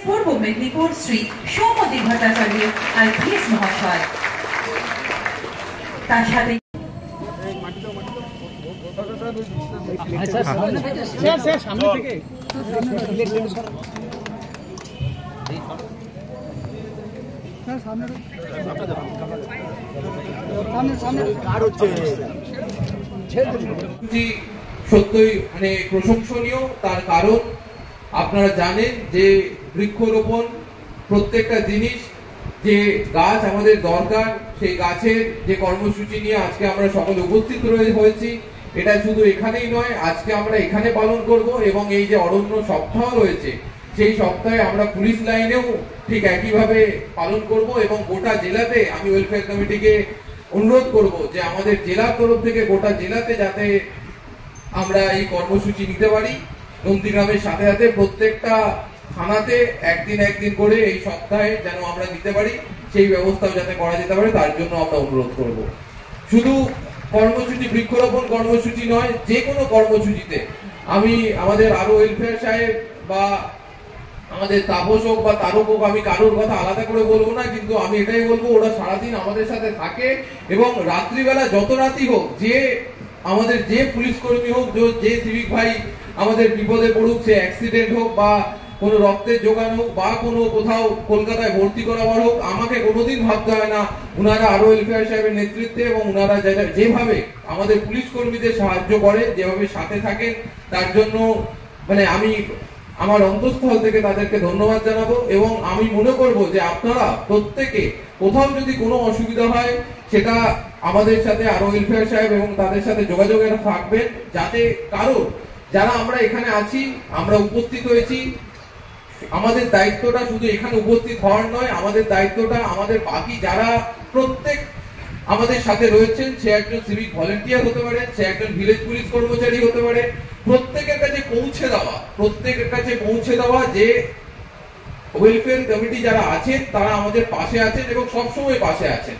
পূর্ব Medinipur Shri সৌমদী Bhattacharya IPS মহাশয়, তার সাথে সামনে থেকে সত্যই মানে প্রশংসনীয়। তার কারণ আপনারা জানেন যে বৃক্ষরোপণ প্রত্যেকটা জিনিস, যে গাছ আমাদের দরকার, সেই গাছের যে কর্মসূচি নিয়ে আজকে আমরা সকলে উপস্থিত হয়েছি, এটা শুধু এখানেই নয়, আজকে আমরা এখানে পালন করব এবং এই যে অরণ্য সপ্তাহ রয়েছে সেই সপ্তাহে আমরা পুলিশ লাইনেও ঠিক একইভাবে পালন করব এবং গোটা জেলাতে আমি ওয়েলফেয়ার কমিটিকে অনুরোধ করব যে আমাদের জেলার তরফ থেকে গোটা জেলাতে যাতে আমরা এই কর্মসূচি নিতে পারি। নন্দীগ্রামের সাথে সাথে প্রত্যেকটা থানাতে একদিন করে এই সপ্তাহে যেন আমরা নিতে পারি, সেই ব্যবস্থাও যাতে করা যেতে পারে তার জন্য আমরা অনুরোধ করব। শুধু কর্মসূচি বৃক্ষরোপণ কর্মসূচি নয়, যে কোনো কর্মসূচিতে আমি আমাদের আরো ওয়েলফেয়ার সাহেব বা আমাদের তাপস হোক বা তারক হোক, আমি কারোর কথা আলাদা করে বলবো না, কিন্তু আমি এটাই বলবো ওরা সারাদিন আমাদের সাথে থাকে এবং রাত্রিবেলা যত রাতই হোক, যে আমাদের যে পুলিশ কর্মী হোক, যে সিভিক ভাই আমাদের বিপদে পড়ুক, সে অ্যাক্সিডেন্ট হোক বা কোনো রক্তের যোগান হোক বা কোনো কোথাও কলকাতায় ভর্তি করাবার হোক, আমাকে কোনোদিন ভাবতে হয় না। উনারা আরো ওয়েলফেয়ার সাহেবের নেতৃত্বে এবং উনারা যেভাবে আমাদের পুলিশ কর্মীদের সাহায্য করে, যেভাবে সাথে থাকেন, তার জন্য মানে আমি আমার অন্তঃস্থল থেকে তাদেরকে ধন্যবাদ জানাবো। এবং আমি মনে করব যে আপনারা প্রত্যেকে কোথাও যদি কোনো অসুবিধা হয়, সেটা আমাদের সাথে আরো ওয়েলফেয়ার সাহেব এবং তাদের সাথে যোগাযোগে থাকবেন, যাতে কারো যারা আমরা এখানে আছি, আমরা উপস্থিত হয়েছি, আমাদের দায়িত্বটা শুধু এখানে উপস্থিত হওয়ার নয়, আমাদের দায়িত্বটা আমাদের বাকি যারা প্রত্যেক আমাদের সাথে রয়েছেন, সে একজন সিভিক ভলেন্টিয়ার হতে পারে, সে একজন ভিলেজ পুলিশ কর্মচারী হতে পারে, প্রত্যেকের কাছে পৌঁছে দেওয়া যে ওয়েলফেয়ার কমিটি যারা আছেন তারা আমাদের পাশে আছেন এবং সবসময় পাশে আছেন।